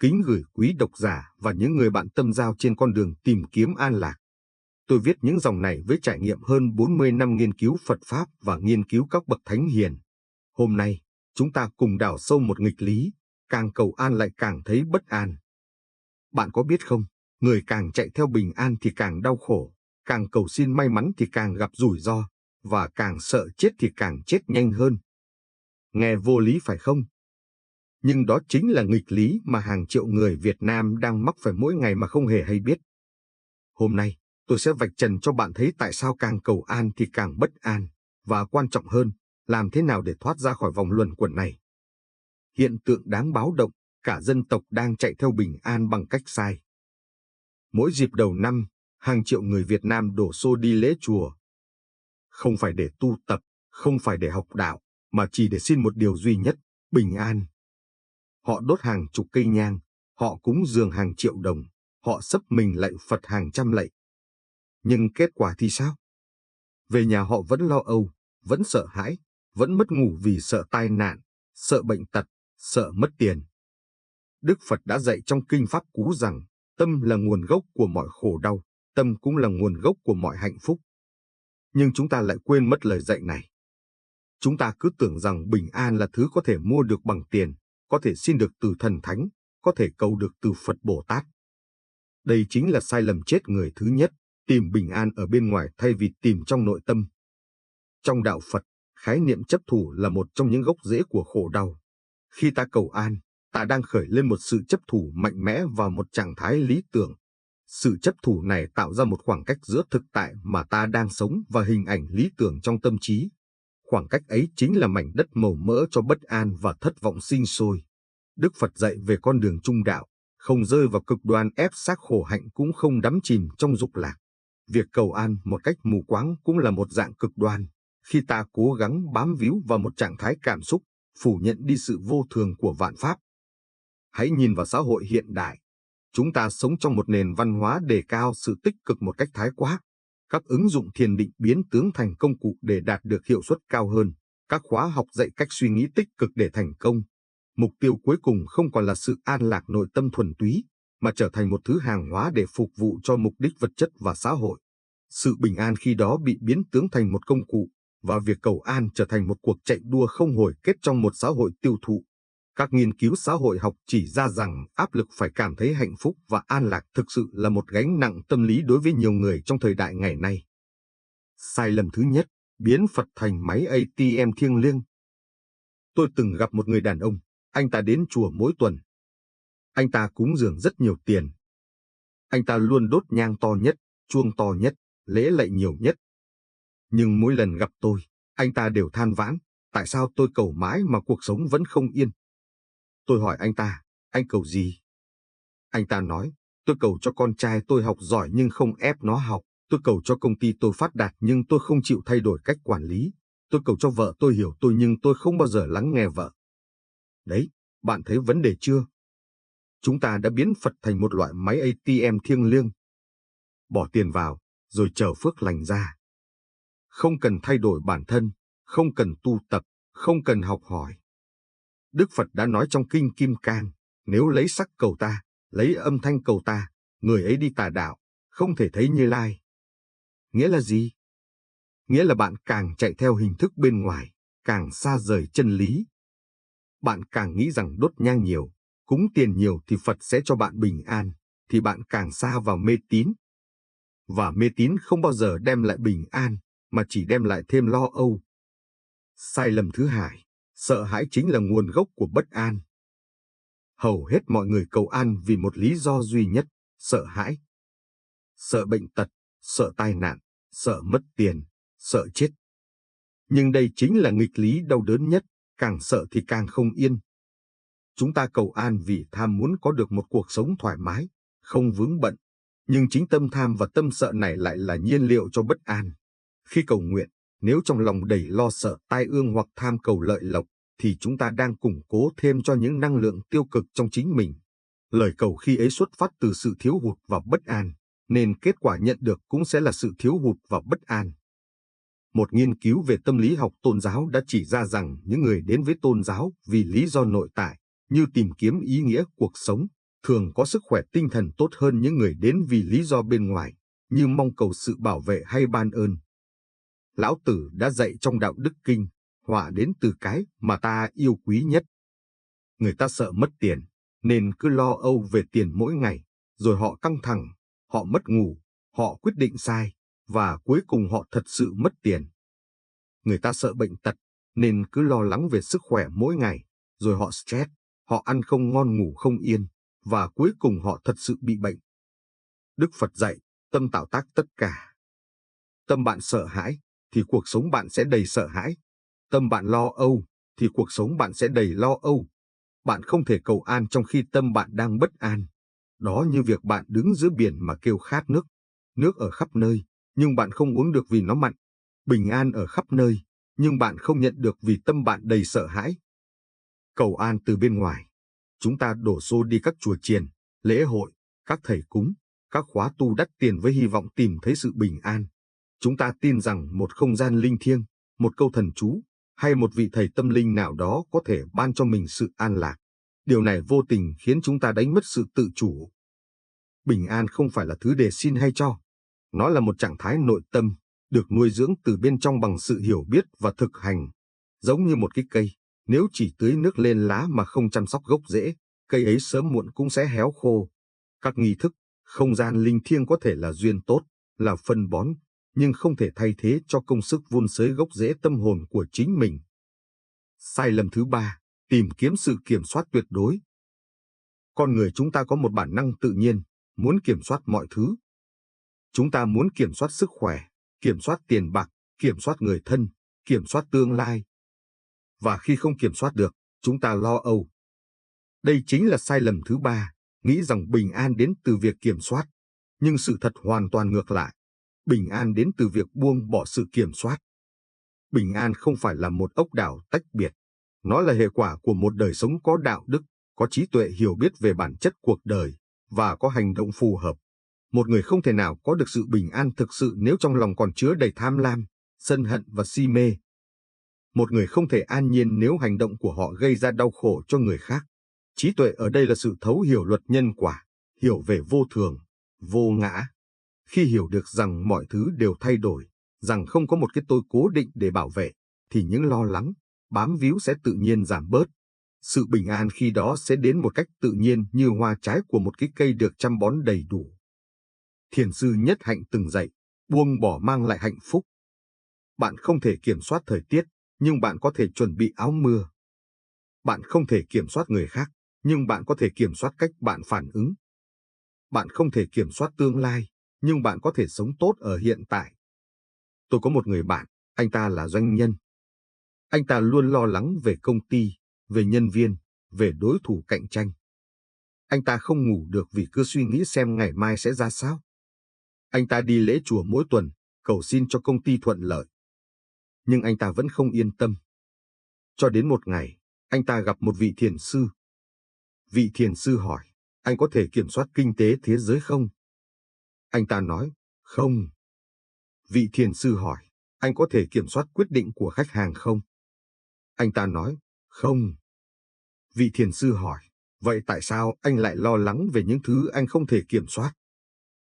Kính gửi quý độc giả và những người bạn tâm giao trên con đường tìm kiếm an lạc. Tôi viết những dòng này với trải nghiệm hơn 40 năm nghiên cứu Phật Pháp và nghiên cứu các bậc thánh hiền. Hôm nay, chúng ta cùng đào sâu một nghịch lý, càng cầu an lại càng thấy bất an. Bạn có biết không, người càng chạy theo bình an thì càng đau khổ, càng cầu xin may mắn thì càng gặp rủi ro, và càng sợ chết thì càng chết nhanh hơn. Nghe vô lý phải không? Nhưng đó chính là nghịch lý mà hàng triệu người Việt Nam đang mắc phải mỗi ngày mà không hề hay biết. Hôm nay, tôi sẽ vạch trần cho bạn thấy tại sao càng cầu an thì càng bất an, và quan trọng hơn, làm thế nào để thoát ra khỏi vòng luẩn quẩn này. Hiện tượng đáng báo động, cả dân tộc đang chạy theo bình an bằng cách sai. Mỗi dịp đầu năm, hàng triệu người Việt Nam đổ xô đi lễ chùa. Không phải để tu tập, không phải để học đạo, mà chỉ để xin một điều duy nhất, bình an. Họ đốt hàng chục cây nhang, họ cúng dường hàng triệu đồng, họ xấp mình lạy Phật hàng trăm lạy. Nhưng kết quả thì sao? Về nhà họ vẫn lo âu, vẫn sợ hãi, vẫn mất ngủ vì sợ tai nạn, sợ bệnh tật, sợ mất tiền. Đức Phật đã dạy trong Kinh Pháp Cú rằng, tâm là nguồn gốc của mọi khổ đau, tâm cũng là nguồn gốc của mọi hạnh phúc. Nhưng chúng ta lại quên mất lời dạy này. Chúng ta cứ tưởng rằng bình an là thứ có thể mua được bằng tiền, có thể xin được từ thần thánh, có thể cầu được từ Phật Bồ Tát. Đây chính là sai lầm chết người thứ nhất, tìm bình an ở bên ngoài thay vì tìm trong nội tâm. Trong đạo Phật, khái niệm chấp thủ là một trong những gốc rễ của khổ đau. Khi ta cầu an, ta đang khởi lên một sự chấp thủ mạnh mẽ vào một trạng thái lý tưởng. Sự chấp thủ này tạo ra một khoảng cách giữa thực tại mà ta đang sống và hình ảnh lý tưởng trong tâm trí. Khoảng cách ấy chính là mảnh đất màu mỡ cho bất an và thất vọng sinh sôi. Đức Phật dạy về con đường trung đạo, không rơi vào cực đoan ép xác khổ hạnh cũng không đắm chìm trong dục lạc. Việc cầu an một cách mù quáng cũng là một dạng cực đoan, khi ta cố gắng bám víu vào một trạng thái cảm xúc, phủ nhận đi sự vô thường của vạn pháp. Hãy nhìn vào xã hội hiện đại. Chúng ta sống trong một nền văn hóa đề cao sự tích cực một cách thái quá. Các ứng dụng thiền định biến tướng thành công cụ để đạt được hiệu suất cao hơn. Các khóa học dạy cách suy nghĩ tích cực để thành công. Mục tiêu cuối cùng không còn là sự an lạc nội tâm thuần túy, mà trở thành một thứ hàng hóa để phục vụ cho mục đích vật chất và xã hội. Sự bình an khi đó bị biến tướng thành một công cụ, và việc cầu an trở thành một cuộc chạy đua không hồi kết trong một xã hội tiêu thụ. Các nghiên cứu xã hội học chỉ ra rằng áp lực phải cảm thấy hạnh phúc và an lạc thực sự là một gánh nặng tâm lý đối với nhiều người trong thời đại ngày nay. Sai lầm thứ nhất, biến Phật thành máy ATM thiêng liêng. Tôi từng gặp một người đàn ông, anh ta đến chùa mỗi tuần. Anh ta cúng dường rất nhiều tiền. Anh ta luôn đốt nhang to nhất, chuông to nhất, lễ lạy nhiều nhất. Nhưng mỗi lần gặp tôi, anh ta đều than vãn, tại sao tôi cầu mãi mà cuộc sống vẫn không yên. Tôi hỏi anh ta, anh cầu gì? Anh ta nói, tôi cầu cho con trai tôi học giỏi nhưng không ép nó học. Tôi cầu cho công ty tôi phát đạt nhưng tôi không chịu thay đổi cách quản lý. Tôi cầu cho vợ tôi hiểu tôi nhưng tôi không bao giờ lắng nghe vợ. Đấy, bạn thấy vấn đề chưa? Chúng ta đã biến Phật thành một loại máy ATM thiêng liêng. Bỏ tiền vào, rồi chờ phước lành ra. Không cần thay đổi bản thân, không cần tu tập, không cần học hỏi. Đức Phật đã nói trong Kinh Kim Cang, nếu lấy sắc cầu ta, lấy âm thanh cầu ta, người ấy đi tà đạo, không thể thấy Như Lai. Nghĩa là gì? Nghĩa là bạn càng chạy theo hình thức bên ngoài, càng xa rời chân lý. Bạn càng nghĩ rằng đốt nhang nhiều, cúng tiền nhiều thì Phật sẽ cho bạn bình an, thì bạn càng xa vào mê tín. Và mê tín không bao giờ đem lại bình an, mà chỉ đem lại thêm lo âu. Sai lầm thứ hai, sợ hãi chính là nguồn gốc của bất an. Hầu hết mọi người cầu an vì một lý do duy nhất, sợ hãi. Sợ bệnh tật, sợ tai nạn, sợ mất tiền, sợ chết. Nhưng đây chính là nghịch lý đau đớn nhất, càng sợ thì càng không yên. Chúng ta cầu an vì tham muốn có được một cuộc sống thoải mái, không vướng bận. Nhưng chính tâm tham và tâm sợ này lại là nhiên liệu cho bất an. Khi cầu nguyện, nếu trong lòng đầy lo sợ tai ương hoặc tham cầu lợi lộc, thì chúng ta đang củng cố thêm cho những năng lượng tiêu cực trong chính mình. Lời cầu khi ấy xuất phát từ sự thiếu hụt và bất an, nên kết quả nhận được cũng sẽ là sự thiếu hụt và bất an. Một nghiên cứu về tâm lý học tôn giáo đã chỉ ra rằng những người đến với tôn giáo vì lý do nội tại, như tìm kiếm ý nghĩa cuộc sống, thường có sức khỏe tinh thần tốt hơn những người đến vì lý do bên ngoài, như mong cầu sự bảo vệ hay ban ơn. Lão Tử đã dạy trong Đạo Đức Kinh, họa đến từ cái mà ta yêu quý nhất. Người ta sợ mất tiền, nên cứ lo âu về tiền mỗi ngày, rồi họ căng thẳng, họ mất ngủ, họ quyết định sai, và cuối cùng họ thật sự mất tiền. Người ta sợ bệnh tật, nên cứ lo lắng về sức khỏe mỗi ngày, rồi họ stress, họ ăn không ngon ngủ không yên, và cuối cùng họ thật sự bị bệnh. Đức Phật dạy, tâm tạo tác tất cả. Tâm bạn sợ hãi, thì cuộc sống bạn sẽ đầy sợ hãi. Tâm bạn lo âu, thì cuộc sống bạn sẽ đầy lo âu. Bạn không thể cầu an trong khi tâm bạn đang bất an. Đó như việc bạn đứng giữa biển mà kêu khát nước. Nước ở khắp nơi, nhưng bạn không uống được vì nó mặn. Bình an ở khắp nơi, nhưng bạn không nhận được vì tâm bạn đầy sợ hãi. Cầu an từ bên ngoài. Chúng ta đổ xô đi các chùa chiền, lễ hội, các thầy cúng, các khóa tu đắt tiền với hy vọng tìm thấy sự bình an. Chúng ta tin rằng một không gian linh thiêng, một câu thần chú, hay một vị thầy tâm linh nào đó có thể ban cho mình sự an lạc. Điều này vô tình khiến chúng ta đánh mất sự tự chủ. Bình an không phải là thứ để xin hay cho. Nó là một trạng thái nội tâm, được nuôi dưỡng từ bên trong bằng sự hiểu biết và thực hành. Giống như một cái cây, nếu chỉ tưới nước lên lá mà không chăm sóc gốc rễ, cây ấy sớm muộn cũng sẽ héo khô. Các nghi thức, không gian linh thiêng có thể là duyên tốt, là phân bón, nhưng không thể thay thế cho công sức vun xới gốc rễ tâm hồn của chính mình. Sai lầm thứ 3, tìm kiếm sự kiểm soát tuyệt đối. Con người chúng ta có một bản năng tự nhiên, muốn kiểm soát mọi thứ. Chúng ta muốn kiểm soát sức khỏe, kiểm soát tiền bạc, kiểm soát người thân, kiểm soát tương lai. Và khi không kiểm soát được, chúng ta lo âu. Đây chính là sai lầm thứ 3, nghĩ rằng bình an đến từ việc kiểm soát. Nhưng sự thật hoàn toàn ngược lại. Bình an đến từ việc buông bỏ sự kiểm soát. Bình an không phải là một ốc đảo tách biệt. Nó là hệ quả của một đời sống có đạo đức, có trí tuệ hiểu biết về bản chất cuộc đời, và có hành động phù hợp. Một người không thể nào có được sự bình an thực sự nếu trong lòng còn chứa đầy tham lam, sân hận và si mê. Một người không thể an nhiên nếu hành động của họ gây ra đau khổ cho người khác. Trí tuệ ở đây là sự thấu hiểu luật nhân quả, hiểu về vô thường, vô ngã. Khi hiểu được rằng mọi thứ đều thay đổi, rằng không có một cái tôi cố định để bảo vệ, thì những lo lắng, bám víu sẽ tự nhiên giảm bớt. Sự bình an khi đó sẽ đến một cách tự nhiên như hoa trái của một cái cây được chăm bón đầy đủ. Thiền sư Nhất Hạnh từng dạy, buông bỏ mang lại hạnh phúc. Bạn không thể kiểm soát thời tiết, nhưng bạn có thể chuẩn bị áo mưa. Bạn không thể kiểm soát người khác, nhưng bạn có thể kiểm soát cách bạn phản ứng. Bạn không thể kiểm soát tương lai, nhưng bạn có thể sống tốt ở hiện tại. Tôi có một người bạn, anh ta là doanh nhân. Anh ta luôn lo lắng về công ty, về nhân viên, về đối thủ cạnh tranh. Anh ta không ngủ được vì cứ suy nghĩ xem ngày mai sẽ ra sao. Anh ta đi lễ chùa mỗi tuần, cầu xin cho công ty thuận lợi. Nhưng anh ta vẫn không yên tâm. Cho đến một ngày, anh ta gặp một vị thiền sư. Vị thiền sư hỏi, anh có thể kiểm soát kinh tế thế giới không? Anh ta nói, không. Vị thiền sư hỏi, anh có thể kiểm soát quyết định của khách hàng không? Anh ta nói, không. Vị thiền sư hỏi, vậy tại sao anh lại lo lắng về những thứ anh không thể kiểm soát?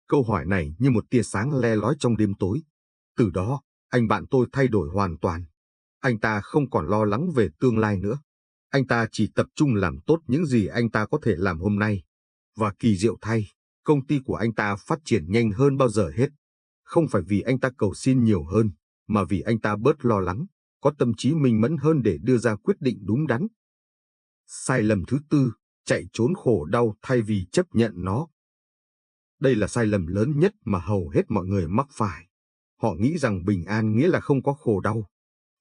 Câu hỏi này như một tia sáng le lói trong đêm tối. Từ đó, anh bạn tôi thay đổi hoàn toàn. Anh ta không còn lo lắng về tương lai nữa. Anh ta chỉ tập trung làm tốt những gì anh ta có thể làm hôm nay. Và kỳ diệu thay, công ty của anh ta phát triển nhanh hơn bao giờ hết. Không phải vì anh ta cầu xin nhiều hơn, mà vì anh ta bớt lo lắng, có tâm trí minh mẫn hơn để đưa ra quyết định đúng đắn. Sai lầm thứ 4, chạy trốn khổ đau thay vì chấp nhận nó. Đây là sai lầm lớn nhất mà hầu hết mọi người mắc phải. Họ nghĩ rằng bình an nghĩa là không có khổ đau.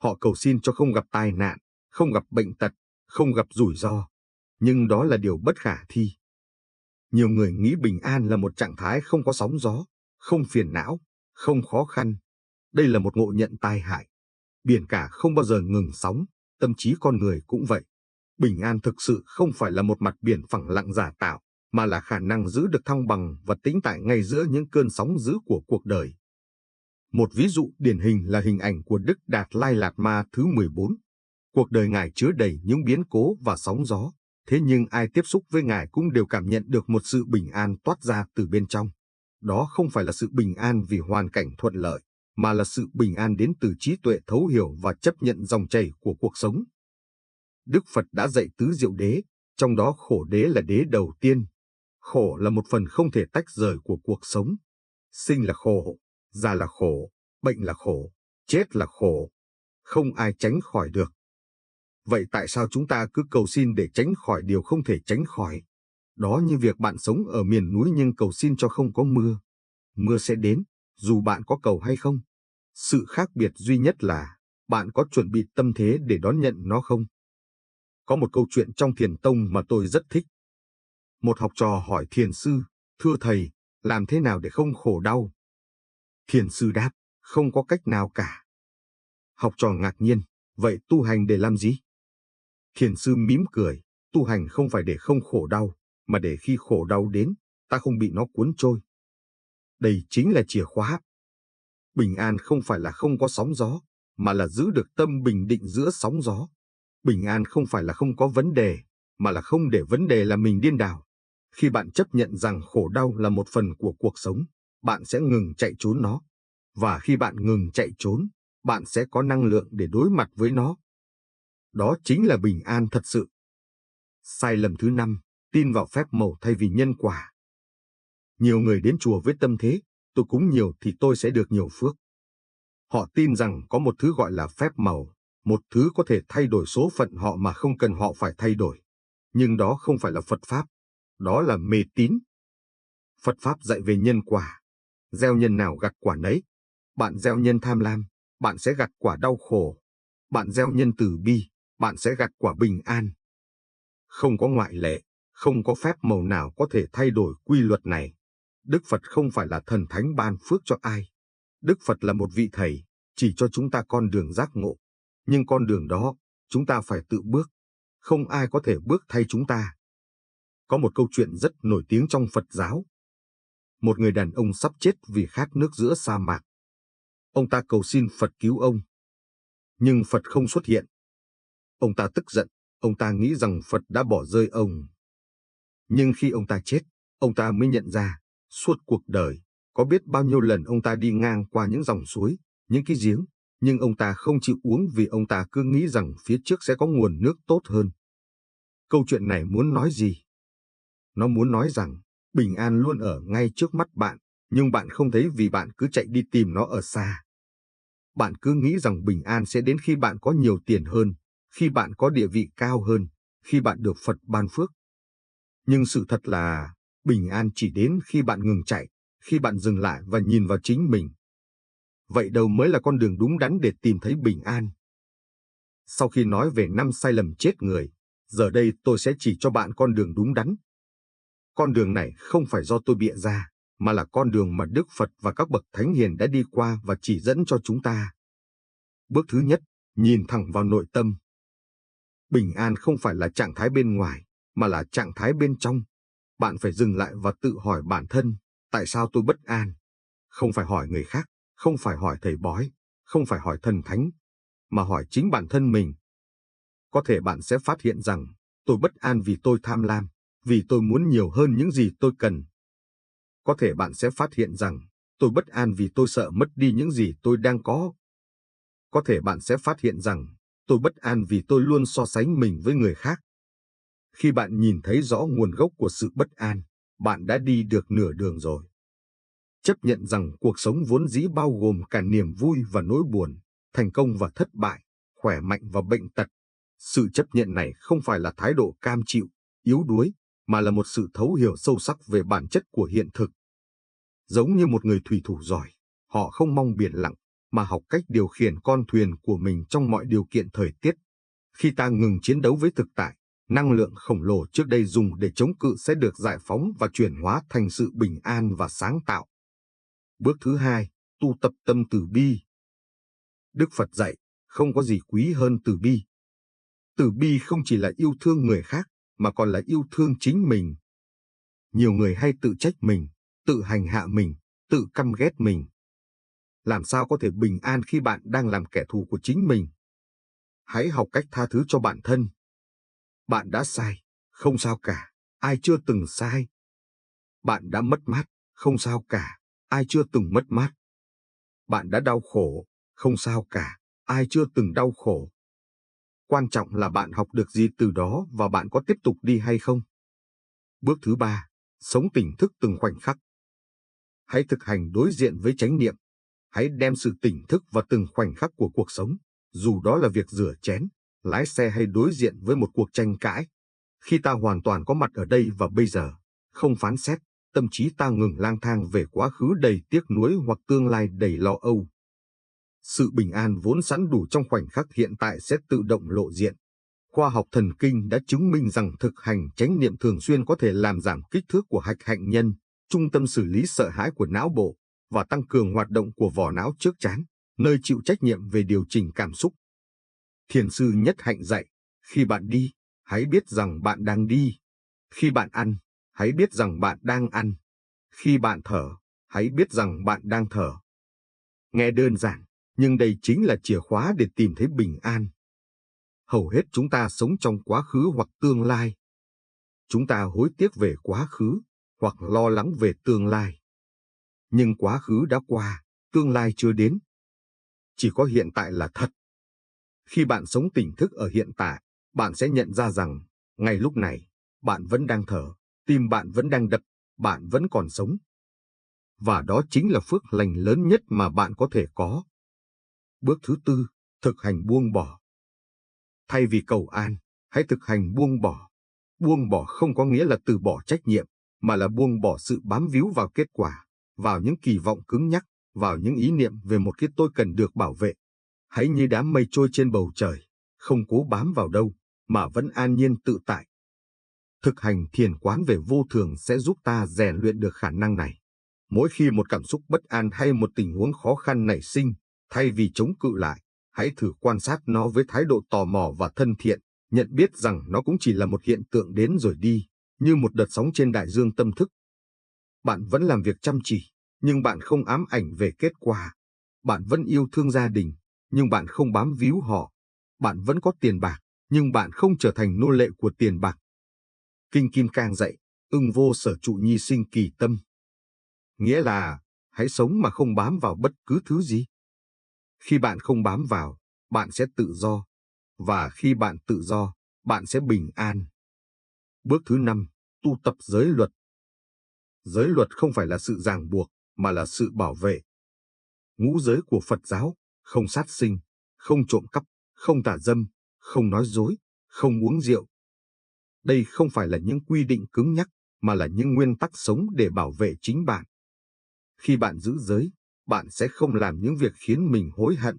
Họ cầu xin cho không gặp tai nạn, không gặp bệnh tật, không gặp rủi ro. Nhưng đó là điều bất khả thi. Nhiều người nghĩ bình an là một trạng thái không có sóng gió, không phiền não, không khó khăn. Đây là một ngộ nhận tai hại. Biển cả không bao giờ ngừng sóng, tâm trí con người cũng vậy. Bình an thực sự không phải là một mặt biển phẳng lặng giả tạo, mà là khả năng giữ được thăng bằng và tĩnh tại ngay giữa những cơn sóng dữ của cuộc đời. Một ví dụ điển hình là hình ảnh của Đức Đạt Lai Lạt Ma thứ 14. Cuộc đời Ngài chứa đầy những biến cố và sóng gió, Thế nhưng ai tiếp xúc với Ngài cũng đều cảm nhận được một sự bình an toát ra từ bên trong. Đó không phải là sự bình an vì hoàn cảnh thuận lợi, mà là sự bình an đến từ trí tuệ thấu hiểu và chấp nhận dòng chảy của cuộc sống. Đức Phật đã dạy tứ diệu đế, trong đó khổ đế là đế đầu tiên. Khổ là một phần không thể tách rời của cuộc sống. Sinh là khổ, già là khổ, bệnh là khổ, chết là khổ. Không ai tránh khỏi được. Vậy tại sao chúng ta cứ cầu xin để tránh khỏi điều không thể tránh khỏi? Đó như việc bạn sống ở miền núi nhưng cầu xin cho không có mưa. Mưa sẽ đến, dù bạn có cầu hay không. Sự khác biệt duy nhất là bạn có chuẩn bị tâm thế để đón nhận nó không? Có một câu chuyện trong Thiền Tông mà tôi rất thích. Một học trò hỏi thiền sư, thưa thầy, làm thế nào để không khổ đau? Thiền sư đáp, không có cách nào cả. Học trò ngạc nhiên, vậy tu hành để làm gì? Thiền sư mỉm cười, tu hành không phải để không khổ đau, mà để khi khổ đau đến, ta không bị nó cuốn trôi. Đây chính là chìa khóa. Bình an không phải là không có sóng gió, mà là giữ được tâm bình định giữa sóng gió. Bình an không phải là không có vấn đề, mà là không để vấn đề làm mình điên đảo. Khi bạn chấp nhận rằng khổ đau là một phần của cuộc sống, bạn sẽ ngừng chạy trốn nó. Và khi bạn ngừng chạy trốn, bạn sẽ có năng lượng để đối mặt với nó. Đó chính là bình an thật sự. Sai lầm thứ 5, tin vào phép màu thay vì nhân quả. Nhiều người đến chùa với tâm thế, tôi cúng nhiều thì tôi sẽ được nhiều phước. Họ tin rằng có một thứ gọi là phép màu, một thứ có thể thay đổi số phận họ mà không cần họ phải thay đổi. Nhưng đó không phải là Phật Pháp, đó là mê tín. Phật Pháp dạy về nhân quả. Gieo nhân nào gặt quả nấy. Bạn gieo nhân tham lam, bạn sẽ gặt quả đau khổ. Bạn gieo nhân từ bi, bạn sẽ gặt quả bình an. Không có ngoại lệ, không có phép màu nào có thể thay đổi quy luật này. Đức Phật không phải là thần thánh ban phước cho ai. Đức Phật là một vị thầy, chỉ cho chúng ta con đường giác ngộ. Nhưng con đường đó, chúng ta phải tự bước. Không ai có thể bước thay chúng ta. Có một câu chuyện rất nổi tiếng trong Phật giáo. Một người đàn ông sắp chết vì khát nước giữa sa mạc. Ông ta cầu xin Phật cứu ông. Nhưng Phật không xuất hiện. Ông ta tức giận, ông ta nghĩ rằng Phật đã bỏ rơi ông. Nhưng khi ông ta chết, ông ta mới nhận ra, suốt cuộc đời, có biết bao nhiêu lần ông ta đi ngang qua những dòng suối, những cái giếng, nhưng ông ta không chịu uống vì ông ta cứ nghĩ rằng phía trước sẽ có nguồn nước tốt hơn. Câu chuyện này muốn nói gì? Nó muốn nói rằng, bình an luôn ở ngay trước mắt bạn, nhưng bạn không thấy vì bạn cứ chạy đi tìm nó ở xa. Bạn cứ nghĩ rằng bình an sẽ đến khi bạn có nhiều tiền hơn, khi bạn có địa vị cao hơn, khi bạn được Phật ban phước. Nhưng sự thật là, bình an chỉ đến khi bạn ngừng chạy, khi bạn dừng lại và nhìn vào chính mình. Vậy đâu mới là con đường đúng đắn để tìm thấy bình an? Sau khi nói về 5 sai lầm chết người, giờ đây tôi sẽ chỉ cho bạn con đường đúng đắn. Con đường này không phải do tôi bịa ra, mà là con đường mà Đức Phật và các bậc thánh hiền đã đi qua và chỉ dẫn cho chúng ta. Bước thứ nhất, nhìn thẳng vào nội tâm. Bình an không phải là trạng thái bên ngoài, mà là trạng thái bên trong. Bạn phải dừng lại và tự hỏi bản thân, tại sao tôi bất an? Không phải hỏi người khác, không phải hỏi thầy bói, không phải hỏi thần thánh, mà hỏi chính bản thân mình. Có thể bạn sẽ phát hiện rằng, tôi bất an vì tôi tham lam, vì tôi muốn nhiều hơn những gì tôi cần. Có thể bạn sẽ phát hiện rằng, tôi bất an vì tôi sợ mất đi những gì tôi đang có. Có thể bạn sẽ phát hiện rằng, tôi bất an vì tôi luôn so sánh mình với người khác. Khi bạn nhìn thấy rõ nguồn gốc của sự bất an, bạn đã đi được nửa đường rồi. Chấp nhận rằng cuộc sống vốn dĩ bao gồm cả niềm vui và nỗi buồn, thành công và thất bại, khỏe mạnh và bệnh tật. Sự chấp nhận này không phải là thái độ cam chịu, yếu đuối, mà là một sự thấu hiểu sâu sắc về bản chất của hiện thực. Giống như một người thủy thủ giỏi, họ không mong biển lặng, mà học cách điều khiển con thuyền của mình trong mọi điều kiện thời tiết. Khi ta ngừng chiến đấu với thực tại, năng lượng khổng lồ trước đây dùng để chống cự sẽ được giải phóng và chuyển hóa thành sự bình an và sáng tạo. Bước thứ 2, tu tập tâm từ bi. Đức Phật dạy, không có gì quý hơn từ bi. Từ bi không chỉ là yêu thương người khác, mà còn là yêu thương chính mình. Nhiều người hay tự trách mình, tự hành hạ mình, tự căm ghét mình. Làm sao có thể bình an khi bạn đang làm kẻ thù của chính mình? Hãy học cách tha thứ cho bản thân. Bạn đã sai, không sao cả, ai chưa từng sai. Bạn đã mất mát, không sao cả, ai chưa từng mất mát. Bạn đã đau khổ, không sao cả, ai chưa từng đau khổ. Quan trọng là bạn học được gì từ đó và bạn có tiếp tục đi hay không. Bước thứ 3, sống tỉnh thức từng khoảnh khắc. Hãy thực hành đối diện với chánh niệm. Hãy đem sự tỉnh thức vào từng khoảnh khắc của cuộc sống, dù đó là việc rửa chén, lái xe hay đối diện với một cuộc tranh cãi. Khi ta hoàn toàn có mặt ở đây và bây giờ, không phán xét, tâm trí ta ngừng lang thang về quá khứ đầy tiếc nuối hoặc tương lai đầy lo âu. Sự bình an vốn sẵn đủ trong khoảnh khắc hiện tại sẽ tự động lộ diện. Khoa học thần kinh đã chứng minh rằng thực hành chánh niệm thường xuyên có thể làm giảm kích thước của hạch hạnh nhân, trung tâm xử lý sợ hãi của não bộ, và tăng cường hoạt động của vỏ não trước trán, nơi chịu trách nhiệm về điều chỉnh cảm xúc. Thiền sư Nhất Hạnh dạy, khi bạn đi, hãy biết rằng bạn đang đi. Khi bạn ăn, hãy biết rằng bạn đang ăn. Khi bạn thở, hãy biết rằng bạn đang thở. Nghe đơn giản, nhưng đây chính là chìa khóa để tìm thấy bình an. Hầu hết chúng ta sống trong quá khứ hoặc tương lai. Chúng ta hối tiếc về quá khứ, hoặc lo lắng về tương lai. Nhưng quá khứ đã qua, tương lai chưa đến. Chỉ có hiện tại là thật. Khi bạn sống tỉnh thức ở hiện tại, bạn sẽ nhận ra rằng, ngay lúc này, bạn vẫn đang thở, tim bạn vẫn đang đập, bạn vẫn còn sống. Và đó chính là phước lành lớn nhất mà bạn có thể có. Bước thứ 4, thực hành buông bỏ. Thay vì cầu an, hãy thực hành buông bỏ. Buông bỏ không có nghĩa là từ bỏ trách nhiệm, mà là buông bỏ sự bám víu vào kết quả, vào những kỳ vọng cứng nhắc, vào những ý niệm về một cái tôi cần được bảo vệ. Hãy như đám mây trôi trên bầu trời, không cố bám vào đâu, mà vẫn an nhiên tự tại. Thực hành thiền quán về vô thường sẽ giúp ta rèn luyện được khả năng này. Mỗi khi một cảm xúc bất an hay một tình huống khó khăn nảy sinh, thay vì chống cự lại, hãy thử quan sát nó với thái độ tò mò và thân thiện, nhận biết rằng nó cũng chỉ là một hiện tượng đến rồi đi, như một đợt sóng trên đại dương tâm thức. Bạn vẫn làm việc chăm chỉ, nhưng bạn không ám ảnh về kết quả. Bạn vẫn yêu thương gia đình, nhưng bạn không bám víu họ. Bạn vẫn có tiền bạc, nhưng bạn không trở thành nô lệ của tiền bạc. Kinh Kim Cang dạy, ưng vô sở trụ nhi sinh kỳ tâm. Nghĩa là, hãy sống mà không bám vào bất cứ thứ gì. Khi bạn không bám vào, bạn sẽ tự do. Và khi bạn tự do, bạn sẽ bình an. Bước thứ 5, tu tập giới luật. Giới luật không phải là sự ràng buộc, mà là sự bảo vệ. Ngũ giới của Phật giáo, không sát sinh, không trộm cắp, không tà dâm, không nói dối, không uống rượu. Đây không phải là những quy định cứng nhắc, mà là những nguyên tắc sống để bảo vệ chính bạn. Khi bạn giữ giới, bạn sẽ không làm những việc khiến mình hối hận.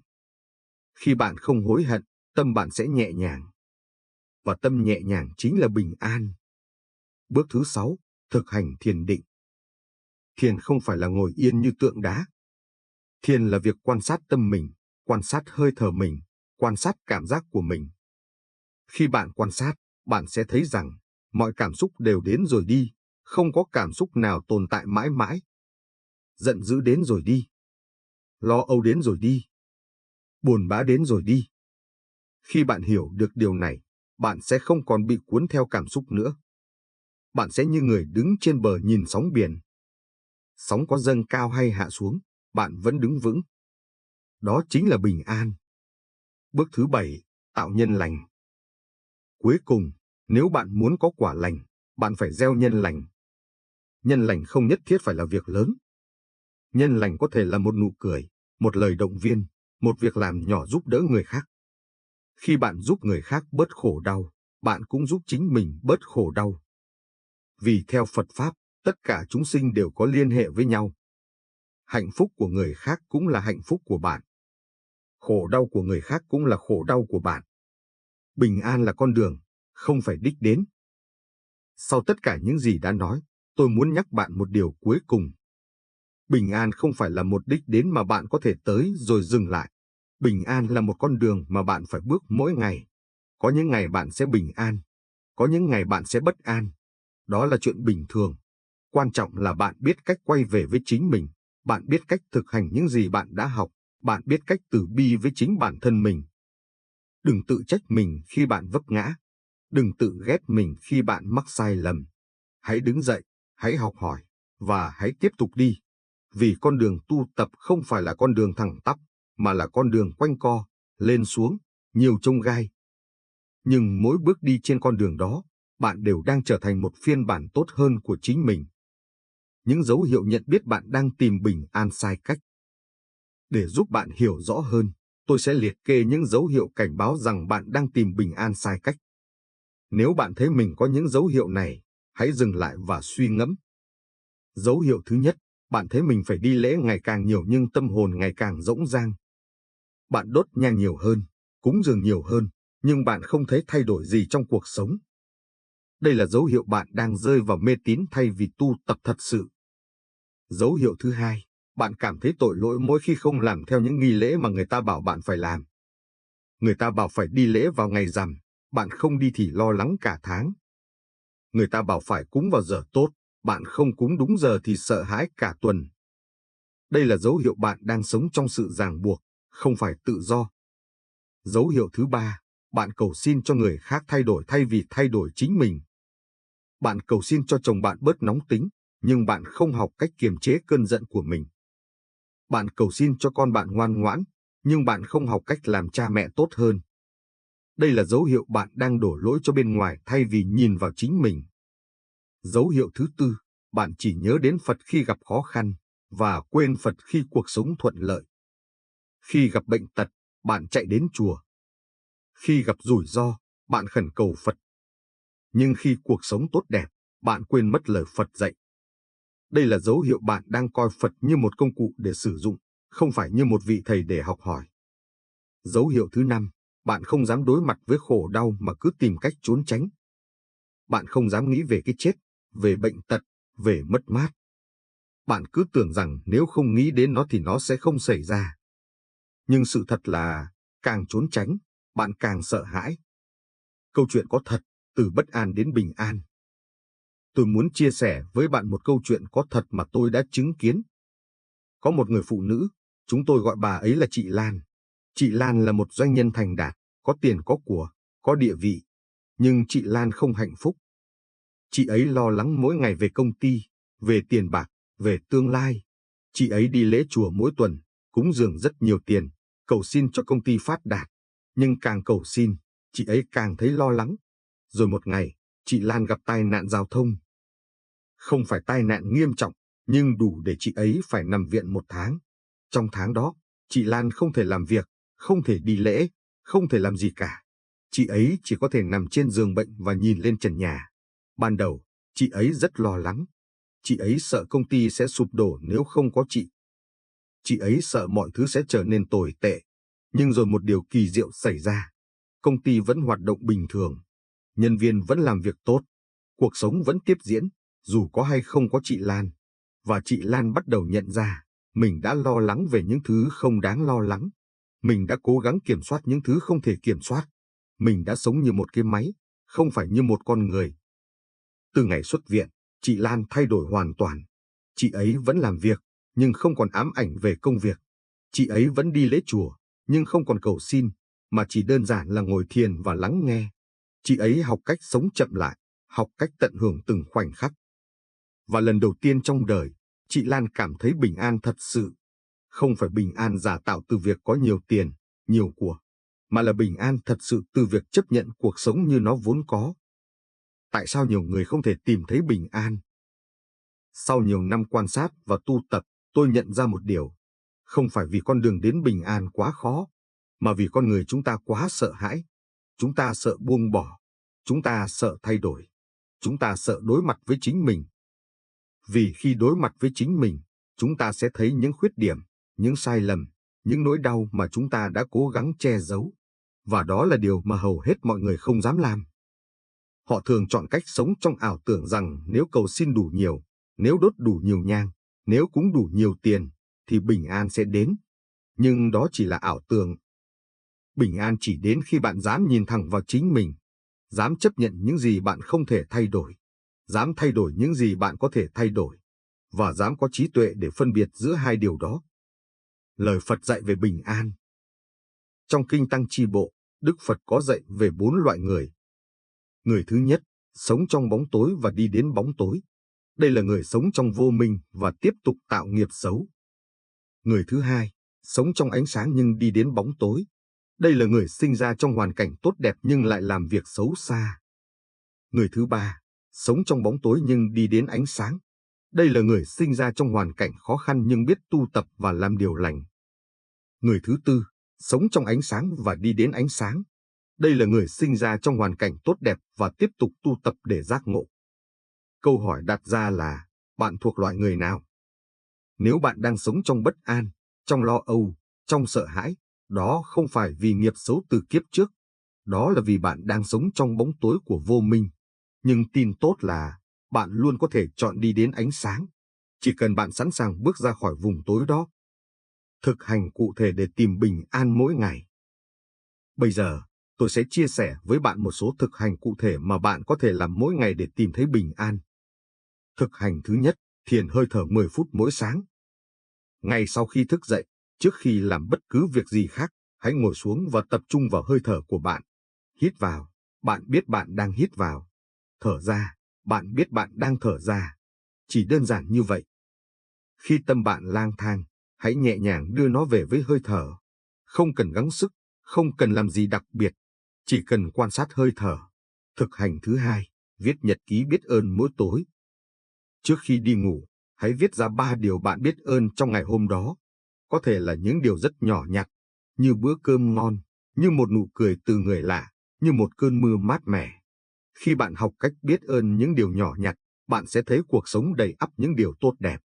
Khi bạn không hối hận, tâm bạn sẽ nhẹ nhàng. Và tâm nhẹ nhàng chính là bình an. Bước thứ 6, thực hành thiền định. Thiền không phải là ngồi yên như tượng đá. Thiền là việc quan sát tâm mình, quan sát hơi thở mình, quan sát cảm giác của mình. Khi bạn quan sát, bạn sẽ thấy rằng mọi cảm xúc đều đến rồi đi, không có cảm xúc nào tồn tại mãi mãi. Giận dữ đến rồi đi. Lo âu đến rồi đi. Buồn bã đến rồi đi. Khi bạn hiểu được điều này, bạn sẽ không còn bị cuốn theo cảm xúc nữa. Bạn sẽ như người đứng trên bờ nhìn sóng biển. Sóng có dâng cao hay hạ xuống, bạn vẫn đứng vững. Đó chính là bình an. Bước thứ 7, tạo nhân lành. Cuối cùng, nếu bạn muốn có quả lành, bạn phải gieo nhân lành. Nhân lành không nhất thiết phải là việc lớn. Nhân lành có thể là một nụ cười, một lời động viên, một việc làm nhỏ giúp đỡ người khác. Khi bạn giúp người khác bớt khổ đau, bạn cũng giúp chính mình bớt khổ đau. Vì theo Phật Pháp, tất cả chúng sinh đều có liên hệ với nhau. Hạnh phúc của người khác cũng là hạnh phúc của bạn. Khổ đau của người khác cũng là khổ đau của bạn. Bình an là con đường, không phải đích đến. Sau tất cả những gì đã nói, tôi muốn nhắc bạn một điều cuối cùng. Bình an không phải là một đích đến mà bạn có thể tới rồi dừng lại. Bình an là một con đường mà bạn phải bước mỗi ngày. Có những ngày bạn sẽ bình an, có những ngày bạn sẽ bất an. Đó là chuyện bình thường. Quan trọng là bạn biết cách quay về với chính mình, bạn biết cách thực hành những gì bạn đã học, bạn biết cách từ bi với chính bản thân mình. Đừng tự trách mình khi bạn vấp ngã. Đừng tự ghét mình khi bạn mắc sai lầm. Hãy đứng dậy, hãy học hỏi, và hãy tiếp tục đi. Vì con đường tu tập không phải là con đường thẳng tắp, mà là con đường quanh co, lên xuống, nhiều chông gai. Nhưng mỗi bước đi trên con đường đó, bạn đều đang trở thành một phiên bản tốt hơn của chính mình. Những dấu hiệu nhận biết bạn đang tìm bình an sai cách. Để giúp bạn hiểu rõ hơn, tôi sẽ liệt kê những dấu hiệu cảnh báo rằng bạn đang tìm bình an sai cách. Nếu bạn thấy mình có những dấu hiệu này, hãy dừng lại và suy ngẫm. Dấu hiệu thứ nhất, bạn thấy mình phải đi lễ ngày càng nhiều nhưng tâm hồn ngày càng rỗng rang. Bạn đốt nhang nhiều hơn, cúng dường nhiều hơn, nhưng bạn không thấy thay đổi gì trong cuộc sống. Đây là dấu hiệu bạn đang rơi vào mê tín thay vì tu tập thật sự. Dấu hiệu thứ hai, bạn cảm thấy tội lỗi mỗi khi không làm theo những nghi lễ mà người ta bảo bạn phải làm. Người ta bảo phải đi lễ vào ngày rằm, bạn không đi thì lo lắng cả tháng. Người ta bảo phải cúng vào giờ tốt, bạn không cúng đúng giờ thì sợ hãi cả tuần. Đây là dấu hiệu bạn đang sống trong sự ràng buộc, không phải tự do. Dấu hiệu thứ ba, bạn cầu xin cho người khác thay đổi thay vì thay đổi chính mình. Bạn cầu xin cho chồng bạn bớt nóng tính, nhưng bạn không học cách kiềm chế cơn giận của mình. Bạn cầu xin cho con bạn ngoan ngoãn, nhưng bạn không học cách làm cha mẹ tốt hơn. Đây là dấu hiệu bạn đang đổ lỗi cho bên ngoài thay vì nhìn vào chính mình. Dấu hiệu thứ tư, bạn chỉ nhớ đến Phật khi gặp khó khăn, và quên Phật khi cuộc sống thuận lợi. Khi gặp bệnh tật, bạn chạy đến chùa. Khi gặp rủi ro, bạn khẩn cầu Phật. Nhưng khi cuộc sống tốt đẹp, bạn quên mất lời Phật dạy. Đây là dấu hiệu bạn đang coi Phật như một công cụ để sử dụng, không phải như một vị thầy để học hỏi. Dấu hiệu thứ năm, bạn không dám đối mặt với khổ đau mà cứ tìm cách trốn tránh. Bạn không dám nghĩ về cái chết, về bệnh tật, về mất mát. Bạn cứ tưởng rằng nếu không nghĩ đến nó thì nó sẽ không xảy ra. Nhưng sự thật là, càng trốn tránh, bạn càng sợ hãi. Câu chuyện có thật, từ bất an đến bình an. Tôi muốn chia sẻ với bạn một câu chuyện có thật mà tôi đã chứng kiến. Có một người phụ nữ, chúng tôi gọi bà ấy là chị Lan. Chị Lan là một doanh nhân thành đạt, có tiền có của, có địa vị. Nhưng chị Lan không hạnh phúc. Chị ấy lo lắng mỗi ngày về công ty, về tiền bạc, về tương lai. Chị ấy đi lễ chùa mỗi tuần, cúng dường rất nhiều tiền, cầu xin cho công ty phát đạt. Nhưng càng cầu xin, chị ấy càng thấy lo lắng. Rồi một ngày, chị Lan gặp tai nạn giao thông. Không phải tai nạn nghiêm trọng, nhưng đủ để chị ấy phải nằm viện 1 tháng. Trong tháng đó, chị Lan không thể làm việc, không thể đi lễ, không thể làm gì cả. Chị ấy chỉ có thể nằm trên giường bệnh và nhìn lên trần nhà. Ban đầu, chị ấy rất lo lắng. Chị ấy sợ công ty sẽ sụp đổ nếu không có chị. Chị ấy sợ mọi thứ sẽ trở nên tồi tệ. Nhưng rồi một điều kỳ diệu xảy ra. Công ty vẫn hoạt động bình thường. Nhân viên vẫn làm việc tốt. Cuộc sống vẫn tiếp diễn, dù có hay không có chị Lan. Và chị Lan bắt đầu nhận ra, mình đã lo lắng về những thứ không đáng lo lắng. Mình đã cố gắng kiểm soát những thứ không thể kiểm soát. Mình đã sống như một cái máy, không phải như một con người. Từ ngày xuất viện, chị Lan thay đổi hoàn toàn. Chị ấy vẫn làm việc, nhưng không còn ám ảnh về công việc. Chị ấy vẫn đi lễ chùa, nhưng không còn cầu xin, mà chỉ đơn giản là ngồi thiền và lắng nghe. Chị ấy học cách sống chậm lại, học cách tận hưởng từng khoảnh khắc. Và lần đầu tiên trong đời, chị Lan cảm thấy bình an thật sự. Không phải bình an giả tạo từ việc có nhiều tiền, nhiều của, mà là bình an thật sự từ việc chấp nhận cuộc sống như nó vốn có. Tại sao nhiều người không thể tìm thấy bình an? Sau nhiều năm quan sát và tu tập, tôi nhận ra một điều. Không phải vì con đường đến bình an quá khó, mà vì con người chúng ta quá sợ hãi. Chúng ta sợ buông bỏ. Chúng ta sợ thay đổi. Chúng ta sợ đối mặt với chính mình. Vì khi đối mặt với chính mình, chúng ta sẽ thấy những khuyết điểm, những sai lầm, những nỗi đau mà chúng ta đã cố gắng che giấu. Và đó là điều mà hầu hết mọi người không dám làm. Họ thường chọn cách sống trong ảo tưởng rằng nếu cầu xin đủ nhiều, nếu đốt đủ nhiều nhang, nếu cúng đủ nhiều tiền, thì bình an sẽ đến. Nhưng đó chỉ là ảo tưởng. Bình an chỉ đến khi bạn dám nhìn thẳng vào chính mình, dám chấp nhận những gì bạn không thể thay đổi, dám thay đổi những gì bạn có thể thay đổi, và dám có trí tuệ để phân biệt giữa hai điều đó. Lời Phật dạy về bình an. Trong Kinh Tăng Chi Bộ, Đức Phật có dạy về 4 loại người. Người thứ nhất, sống trong bóng tối và đi đến bóng tối. Đây là người sống trong vô minh và tiếp tục tạo nghiệp xấu. Người thứ hai, sống trong ánh sáng nhưng đi đến bóng tối. Đây là người sinh ra trong hoàn cảnh tốt đẹp nhưng lại làm việc xấu xa. Người thứ ba, sống trong bóng tối nhưng đi đến ánh sáng. Đây là người sinh ra trong hoàn cảnh khó khăn nhưng biết tu tập và làm điều lành. Người thứ tư, sống trong ánh sáng và đi đến ánh sáng. Đây là người sinh ra trong hoàn cảnh tốt đẹp và tiếp tục tu tập để giác ngộ. Câu hỏi đặt ra là, bạn thuộc loại người nào? Nếu bạn đang sống trong bất an, trong lo âu, trong sợ hãi, đó không phải vì nghiệp xấu từ kiếp trước. Đó là vì bạn đang sống trong bóng tối của vô minh. Nhưng tin tốt là, bạn luôn có thể chọn đi đến ánh sáng. Chỉ cần bạn sẵn sàng bước ra khỏi vùng tối đó. Thực hành cụ thể để tìm bình an mỗi ngày. Bây giờ, tôi sẽ chia sẻ với bạn một số thực hành cụ thể mà bạn có thể làm mỗi ngày để tìm thấy bình an. Thực hành thứ nhất, thiền hơi thở 10 phút mỗi sáng. Ngay sau khi thức dậy, trước khi làm bất cứ việc gì khác, hãy ngồi xuống và tập trung vào hơi thở của bạn. Hít vào, bạn biết bạn đang hít vào. Thở ra, bạn biết bạn đang thở ra. Chỉ đơn giản như vậy. Khi tâm bạn lang thang, hãy nhẹ nhàng đưa nó về với hơi thở. Không cần gắng sức, không cần làm gì đặc biệt. Chỉ cần quan sát hơi thở. Thực hành thứ hai, viết nhật ký biết ơn mỗi tối. Trước khi đi ngủ, hãy viết ra 3 điều bạn biết ơn trong ngày hôm đó. Có thể là những điều rất nhỏ nhặt, như bữa cơm ngon, như một nụ cười từ người lạ, như một cơn mưa mát mẻ. Khi bạn học cách biết ơn những điều nhỏ nhặt, bạn sẽ thấy cuộc sống đầy ắp những điều tốt đẹp.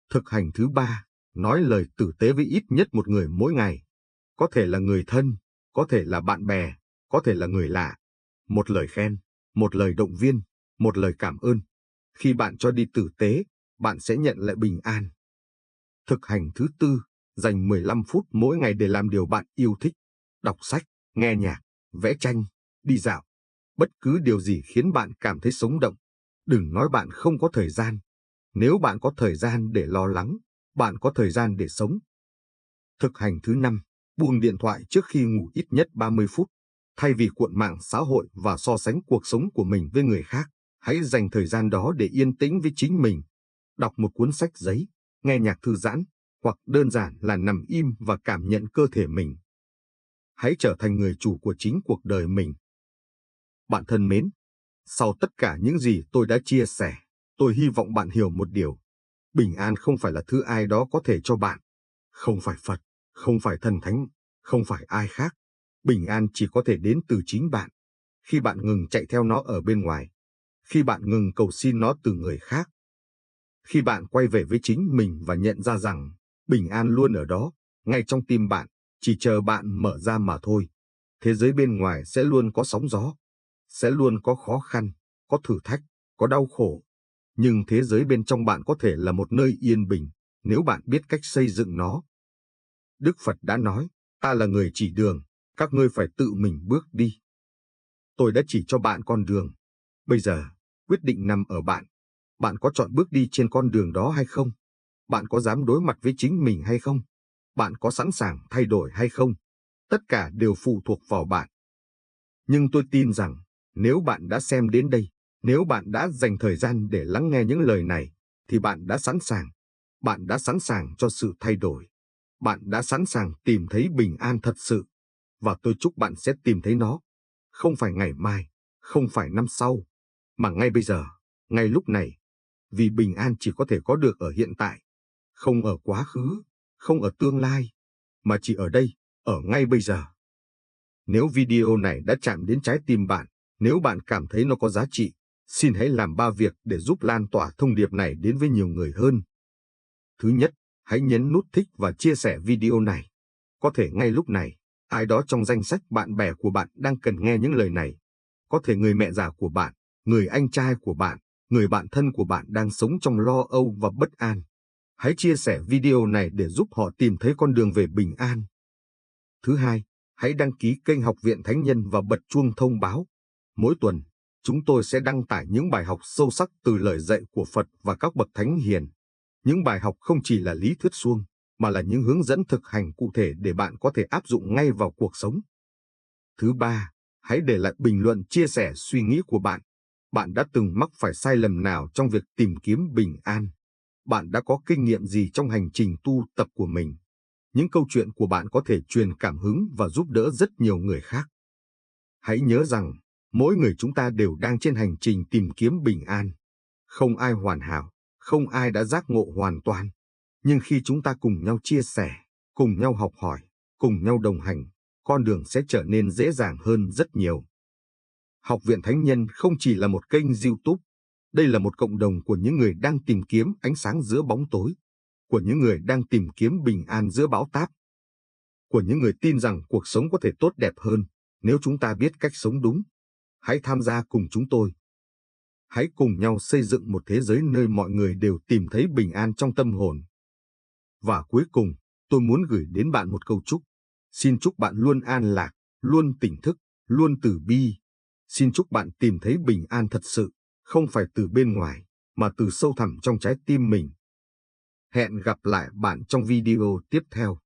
Thực hành thứ ba, nói lời tử tế với ít nhất một người mỗi ngày. Có thể là người thân, có thể là bạn bè, có thể là người lạ. Một lời khen, một lời động viên, một lời cảm ơn. Khi bạn cho đi tử tế, bạn sẽ nhận lại bình an. Thực hành thứ tư, dành 15 phút mỗi ngày để làm điều bạn yêu thích. Đọc sách, nghe nhạc, vẽ tranh, đi dạo. Bất cứ điều gì khiến bạn cảm thấy sống động. Đừng nói bạn không có thời gian. Nếu bạn có thời gian để lo lắng, bạn có thời gian để sống. Thực hành thứ năm, buông điện thoại trước khi ngủ ít nhất 30 phút. Thay vì cuộn mạng xã hội và so sánh cuộc sống của mình với người khác, hãy dành thời gian đó để yên tĩnh với chính mình. Đọc một cuốn sách giấy, nghe nhạc thư giãn, hoặc đơn giản là nằm im và cảm nhận cơ thể mình. Hãy trở thành người chủ của chính cuộc đời mình. Bạn thân mến, sau tất cả những gì tôi đã chia sẻ, tôi hy vọng bạn hiểu một điều. Bình an không phải là thứ ai đó có thể cho bạn. Không phải Phật, không phải thần thánh, không phải ai khác. Bình an chỉ có thể đến từ chính bạn. Khi bạn ngừng chạy theo nó ở bên ngoài. Khi bạn ngừng cầu xin nó từ người khác. Khi bạn quay về với chính mình và nhận ra rằng bình an luôn ở đó, ngay trong tim bạn, chỉ chờ bạn mở ra mà thôi. Thế giới bên ngoài sẽ luôn có sóng gió, sẽ luôn có khó khăn, có thử thách, có đau khổ. Nhưng thế giới bên trong bạn có thể là một nơi yên bình, nếu bạn biết cách xây dựng nó. Đức Phật đã nói, ta là người chỉ đường, các ngươi phải tự mình bước đi. Tôi đã chỉ cho bạn con đường. Bây giờ, quyết định nằm ở bạn. Bạn có chọn bước đi trên con đường đó hay không? Bạn có dám đối mặt với chính mình hay không? Bạn có sẵn sàng thay đổi hay không? Tất cả đều phụ thuộc vào bạn. Nhưng tôi tin rằng, nếu bạn đã xem đến đây, nếu bạn đã dành thời gian để lắng nghe những lời này, thì bạn đã sẵn sàng. Bạn đã sẵn sàng cho sự thay đổi. Bạn đã sẵn sàng tìm thấy bình an thật sự. Và tôi chúc bạn sẽ tìm thấy nó. Không phải ngày mai, không phải năm sau, mà ngay bây giờ, ngay lúc này. Vì bình an chỉ có thể có được ở hiện tại, không ở quá khứ, không ở tương lai, mà chỉ ở đây, ở ngay bây giờ. Nếu video này đã chạm đến trái tim bạn, nếu bạn cảm thấy nó có giá trị, xin hãy làm 3 việc để giúp lan tỏa thông điệp này đến với nhiều người hơn. Thứ nhất, hãy nhấn nút thích và chia sẻ video này. Có thể ngay lúc này, ai đó trong danh sách bạn bè của bạn đang cần nghe những lời này. Có thể người mẹ già của bạn, người anh trai của bạn, người bạn thân của bạn đang sống trong lo âu và bất an. Hãy chia sẻ video này để giúp họ tìm thấy con đường về bình an. Thứ hai, hãy đăng ký kênh Học viện Thánh Nhân và bật chuông thông báo. Mỗi tuần, chúng tôi sẽ đăng tải những bài học sâu sắc từ lời dạy của Phật và các bậc thánh hiền. Những bài học không chỉ là lý thuyết suông, mà là những hướng dẫn thực hành cụ thể để bạn có thể áp dụng ngay vào cuộc sống. Thứ ba, Hãy để lại bình luận chia sẻ suy nghĩ của bạn. Bạn đã từng mắc phải sai lầm nào trong việc tìm kiếm bình an? Bạn đã có kinh nghiệm gì trong hành trình tu tập của mình? Những câu chuyện của bạn có thể truyền cảm hứng và giúp đỡ rất nhiều người khác. Hãy nhớ rằng, mỗi người chúng ta đều đang trên hành trình tìm kiếm bình an. Không ai hoàn hảo, không ai đã giác ngộ hoàn toàn. Nhưng khi chúng ta cùng nhau chia sẻ, cùng nhau học hỏi, cùng nhau đồng hành, con đường sẽ trở nên dễ dàng hơn rất nhiều. Học viện Thánh Nhân không chỉ là một kênh YouTube, đây là một cộng đồng của những người đang tìm kiếm ánh sáng giữa bóng tối, của những người đang tìm kiếm bình an giữa bão táp, của những người tin rằng cuộc sống có thể tốt đẹp hơn nếu chúng ta biết cách sống đúng. Hãy tham gia cùng chúng tôi. Hãy cùng nhau xây dựng một thế giới nơi mọi người đều tìm thấy bình an trong tâm hồn. Và cuối cùng, tôi muốn gửi đến bạn một câu chúc. Xin chúc bạn luôn an lạc, luôn tỉnh thức, luôn từ bi. Xin chúc bạn tìm thấy bình an thật sự, không phải từ bên ngoài, mà từ sâu thẳm trong trái tim mình. Hẹn gặp lại bạn trong video tiếp theo.